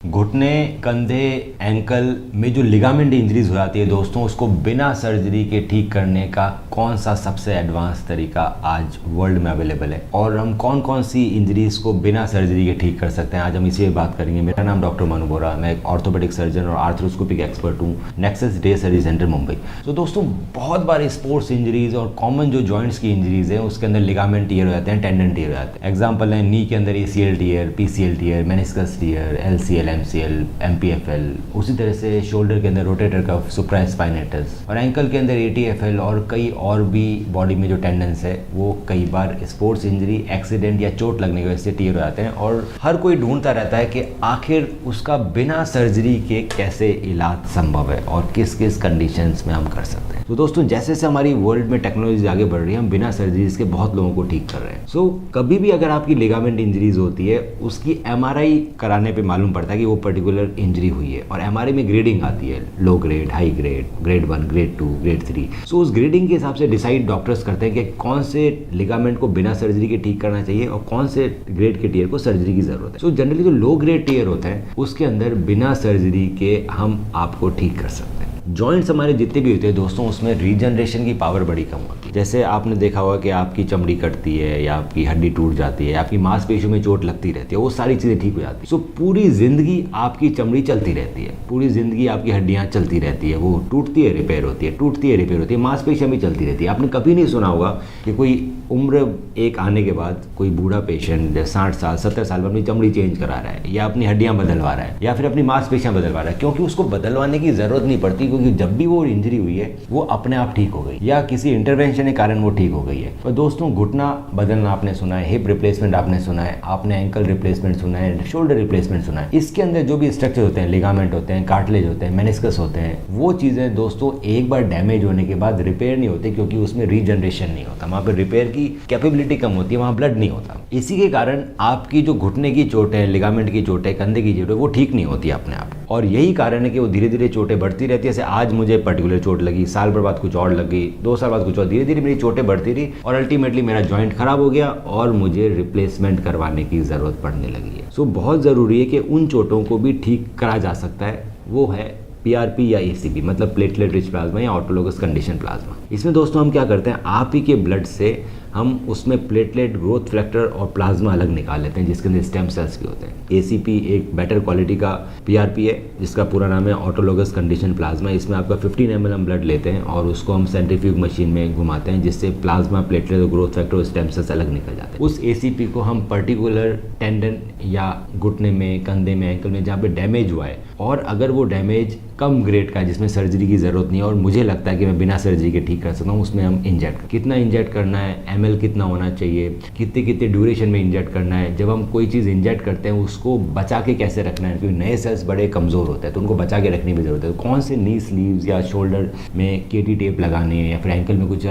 घुटने, कंधे, एंकल में जो लिगामेंट इंजरीज हो जाती है दोस्तों, उसको बिना सर्जरी के ठीक करने का कौन सा सबसे एडवांस तरीका आज वर्ल्ड में अवेलेबल है और हम कौन कौन सी इंजरीज को बिना सर्जरी के ठीक कर सकते हैं, आज हम इसी पे बात करेंगे। मेरा नाम डॉक्टर मनु बोरा, मैं एक ऑर्थोपेडिक सर्जन और आर्थ्रोस्कोपिक एक्सपर्ट हूँ nexus day surgery centre Mumbai. तो दोस्तों बहुत बार स्पोर्ट्स इंजरीज और कॉमन जो जॉइंट्स की इंजरीज है उसके अंदर लिगामेंट टियर हो जाते हैं, टेंडन टियर हो जाते हैं। एग्जाम्पल है नी के अंदर ACL tear, PCL tear, meniscus tear, LCL, MCL, MPFL। उसी तरह से शोल्डर के अंदर रोटेटर कफ, सुप्रास्पाइनेटस, और एंकल के अंदर ATFL और कई और भी बॉडी में जो टेंडेंस है वो कई बार स्पोर्ट्स इंजरी, एक्सीडेंट या चोट लगने की वजह से टियर हो जाते हैं। और हर कोई ढूंढता रहता है कि आखिर उसका बिना सर्जरी के कैसे इलाज संभव है और किस किस कंडीशंस में हम कर सकते हैं। तो दोस्तों जैसे जैसे हमारी वर्ल्ड में टेक्नोलॉजी आगे बढ़ रही है, हम बिना सर्जरीज के बहुत लोगों को ठीक कर रहे हैं। कभी भी अगर आपकी लिगामेंट इंजरीज होती है, उसकी MRI कराने पे मालूम पड़ता है कि वो पर्टिकुलर इंजरी हुई है। और MRI में ग्रेडिंग आती है, low grade, high grade, grade 1, grade 2, grade 3। उस ग्रेडिंग के हिसाब से डिसाइड डॉक्टर्स करते हैं कि कौन से लिगामेंट को बिना सर्जरी के ठीक करना चाहिए और कौन से ग्रेड के टियर को सर्जरी की जरूरत है। जनरली जो लो ग्रेड टियर होते हैं उसके अंदर बिना सर्जरी के हम आपको ठीक कर सकते हैं। जॉइंट्स हमारे जितने भी होते हैं दोस्तों, उसमें रीजनरेशन की पावर बड़ी कम होती है। जैसे आपने देखा होगा कि आपकी चमड़ी कटती है या आपकी हड्डी टूट जाती है, आपकी मांसपेशियों में चोट लगती रहती है, वो सारी चीज़ें ठीक हो जाती है। पूरी जिंदगी आपकी चमड़ी चलती रहती है, पूरी जिंदगी आपकी हड्डियाँ चलती रहती है, वो टूटती है, रिपेयर होती है, टूटती है, रिपेयर होती है, मांसपेशियाँ भी चलती रहती है। आपने कभी नहीं सुना होगा कि कोई उम्र एक आने के बाद कोई बूढ़ा पेशेंट 60 साल 70 साल में अपनी चमड़ी चेंज करा रहा है या अपनी हड्डियां बदलवा रहा है या फिर अपनी मांसपेशियां बदलवा रहा है, क्योंकि उसको बदलवाने की जरूरत नहीं पड़ती, क्योंकि जब भी वो इंजरी हुई है वो अपने आप ठीक हो गई या किसी इंटरवेंशन के कारण वो ठीक हो गई है। और दोस्तों घुटना बदलना आपने सुना है, हिप रिप्लेसमेंट आपने सुना है, आपने एंकल रिप्लेसमेंट सुना है, शोल्डर रिप्लेसमेंट सुना है। इसके अंदर जो भी स्ट्रक्चर होते हैं, लिगामेंट होते हैं, कार्टिलेज होते हैं, मेनिस्कस होते हैं, वो चीजें दोस्तों एक बार डैमेज होने के बाद रिपेयर नहीं होती, क्योंकि उसमें रीजनरेशन नहीं होता, वहां पर रिपेयर की कैपेबिलिटी कम होती है, वहां ब्लड नहीं होता। इसी के कारण आपकी जो घुटने की चोट है, लिगामेंट की चोट है, कंधे की चोट है, वो ठीक नहीं होती अपने आप। और यही कारण है कि वो धीरे धीरे चोटें बढ़ती रहती है। जैसे आज मुझे पर्टिकुलर चोट लगी, साल भर बाद कुछ और लग गई, 2 साल बाद कुछ और, धीरे धीरे मेरी चोटें बढ़ती रही और अल्टीमेटली मेरा जॉइंट खराब हो गया और मुझे रिप्लेसमेंट करवाने की जरूरत पड़ने लगी है। बहुत जरूरी है कि उन चोटों को भी ठीक करा जा सकता है, वो है PRP या ACP, मतलब प्लेटलेट रिच प्लाज्मा या ऑटोलोगस कंडीशन प्लाज्मा। इसमें दोस्तों हम क्या करते हैं, आप ही के ब्लड से हम उसमें प्लेटलेट, ग्रोथ फैक्टर और प्लाज्मा अलग निकाल लेते हैं, जिसके अंदर स्टेम सेल्स भी होते हैं। ACP एक बेटर क्वालिटी का PRP है, जिसका पूरा नाम है ऑटोलोगस कंडीशन प्लाज्मा। इसमें आपका 15 ml हम ब्लड लेते हैं और उसको हम सेंट्रीफ्यूग मशीन में घुमाते हैं, जिससे प्लाज्मा, प्लेटलेट और ग्रोथ फैक्टर और स्टेम सेल्स अलग निकल जाते हैं। उस ACP को हम पर्टिकुलर टेंडन या घुटने में, कंधे में, एंकल में जहाँ पे डैमेज हुआ है, और अगर वो डैमेज कम ग्रेड का है जिसमें सर्जरी की जरूरत नहीं है और मुझे लगता है कि मैं बिना सर्जरी के ठीक कर सकता हूँ, उसमें हम इंजेक्ट, कितना इंजेक्ट करना है, ML कितना होना चाहिए, कितने कितने ड्यूरेशन में इंजेक्ट करना है, जब हम कोई चीज़ इंजेक्ट करते हैं उसको बचा के कैसे रखना है, क्योंकि नए सेल्स बड़े कमज़ोर होते हैं तो उनको बचा के रखने की जरूरत है। तो कौन से नी स्लीव्स या शोल्डर में KT टेप लगानी है या फिर एंकल में कुछ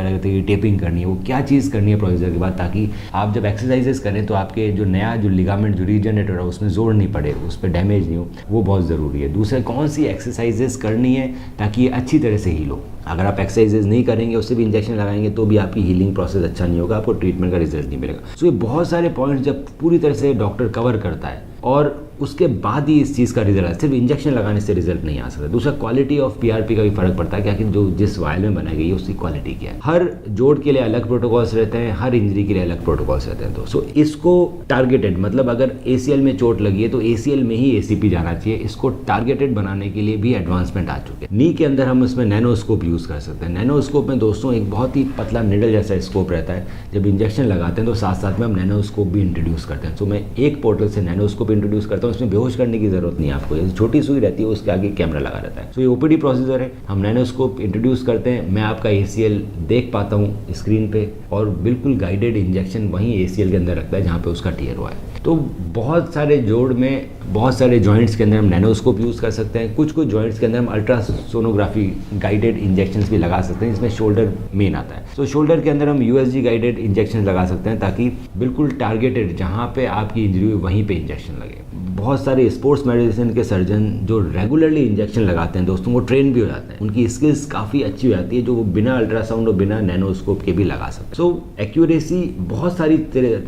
टेपिंग करनी है, वो क्या चीज़ करनी है प्रोसीजर के बाद, ताकि आप जब एक्सरसाइजेस करें तो आपके जो नया जो लिगामेंट जो रीजनरेट हो रहा है उसमें जोर नहीं पड़े, उस पर डैमेज नहीं हो, वो बहुत ज़रूरी है। दूसरा, कौन सी एक्सरसाइजेस करनी है ताकि ये अच्छी तरह से हील हो। अगर आप एक्सरसाइजेज नहीं करेंगे, उससे भी इंजेक्शन लगाएंगे तो भी आपकी हीलिंग प्रोसेस अच्छा नहीं होगा, आपको ट्रीटमेंट का रिजल्ट नहीं मिलेगा। ये बहुत सारे पॉइंट्स जब पूरी तरह से डॉक्टर कवर करता है और उसके बाद ही इस चीज़ का रिजल्ट आता है, सिर्फ इंजेक्शन लगाने से रिजल्ट नहीं आ सकता। दूसरा, क्वालिटी ऑफ PRP का भी फर्क पड़ता है, क्या कि जो जिस वायल में बनाई गई है उसकी क्वालिटी क्या है। हर जोड़ के लिए अलग प्रोटोकॉल्स रहते हैं, हर इंजरी के लिए अलग प्रोटोकॉल्स रहते हैं। तो इसको टारगेटेड, मतलब अगर ACL में चोट लगी है तो ACL में ही ACP जाना चाहिए। इसको टारगेटेड बनाने के लिए भी एडवांसमेंट आ चुके हैं। नी के अंदर हम इसमें नैनोस्कोप यूज़ कर सकते हैं। नैनोस्कोप में दोस्तों एक बहुत ही पतला निडल जैसा स्कोप रहता है, जब इंजेक्शन लगाते हैं तो साथ साथ में हम नैनोस्कोप भी इंट्रोड्यूस करते हैं। तो मैं एक पोर्टल से नैनोस्कोप इंट्रोड्यूस करता हूँ, इसमें बेहोश करने की जरूरत नहीं है आपको, छोटी सुई रहती है उसके आगे कैमरा लगा रहता है। ये OPD प्रोसीजर है, हम नैनोस्कोप इंट्रोड्यूस करते हैं, मैं आपका ACL देख पाता हूँ स्क्रीन पे और बिल्कुल गाइडेड इंजेक्शन वहीं ACL के अंदर रखता है जहाँ पे उसका टियर हुआ है। तो बहुत सारे जोड़ में, बहुत सारे जॉइंट्स के अंदर हम नैनोस्कोप यूज़ कर सकते हैं। कुछ जॉइंट्स के अंदर हम अल्ट्रासोनोग्राफी गाइडेड इंजेक्शंस भी लगा सकते हैं, इसमें शोल्डर मेन आता है। शोल्डर के अंदर हम USG गाइडेड इंजेक्शन लगा सकते हैं ताकि बिल्कुल टारगेटेड जहाँ पे आपकी इंजरी हुई वहीं पे इंजेक्शन लगे। बहुत सारे स्पोर्ट्स मेडिसिन के सर्जन जो रेगुलरली इंजेक्शन लगाते हैं दोस्तों, वो ट्रेन भी हो जाते हैं, उनकी स्किल्स काफ़ी अच्छी हो जाती है जो वो बिना अल्ट्रासाउंड और बिना नैनोस्कोप के भी लगा सकते हैं। सो एक्यूरेसी बहुत सारी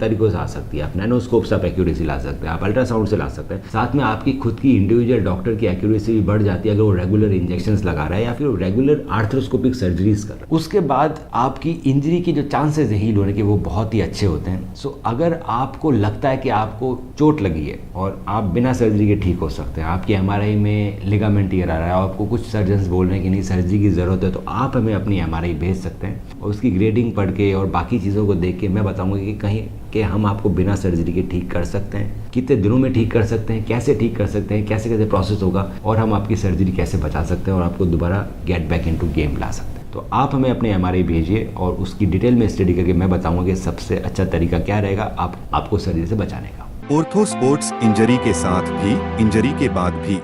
तरीकों से आ सकती है। आप नैनोस्कोप से आप एक्यूरेसी ला सकते हैं, आप अल्ट्रासाउंड से ला सकते हैं, साथ में आपकी खुद की इंडिविजुअल डॉक्टर की एक्यूरेसी भी बढ़ जाती है अगर वो रेगुलर इंजेक्शंस लगा रहा है या फिर रेगुलर आर्थ्रोस्कोपिक सर्जरीज कर रहा है। उसके बाद आपकी इंजरी की जो चांसेस है हील होने के वो बहुत ही अच्छे होते हैं। सो अगर आपको लगता है कि आपको चोट लगी है और आप बिना सर्जरी के ठीक हो सकते हैं, आपकी एमआरआई में लिगामेंट टियर आ रहा है, आपको कुछ सर्जन्स बोल रहे हैं कि नहीं सर्जरी की ज़रूरत है, तो आप हमें अपनी एमआरआई भेज सकते हैं और उसकी ग्रेडिंग पढ़ के और बाकी चीज़ों को देख के मैं बताऊंगा कि कहीं कि हम आपको बिना सर्जरी के ठीक कर सकते हैं, कितने दिनों में ठीक कर सकते हैं, कैसे ठीक कर सकते हैं, कैसे कैसे प्रोसेस होगा और हम आपकी सर्जरी कैसे बचा सकते हैं और आपको दोबारा गेट बैक इनटू गेम ला सकते हैं। तो आप हमें अपने एमआरआई भेजिए और उसकी डिटेल में स्टडी करके मैं बताऊंगा कि सबसे अच्छा तरीका क्या रहेगा आपको सर्जरी से बचाने का। ऑर्थो स्पोर्ट्स इंजरी के साथ भी, इंजरी के बाद भी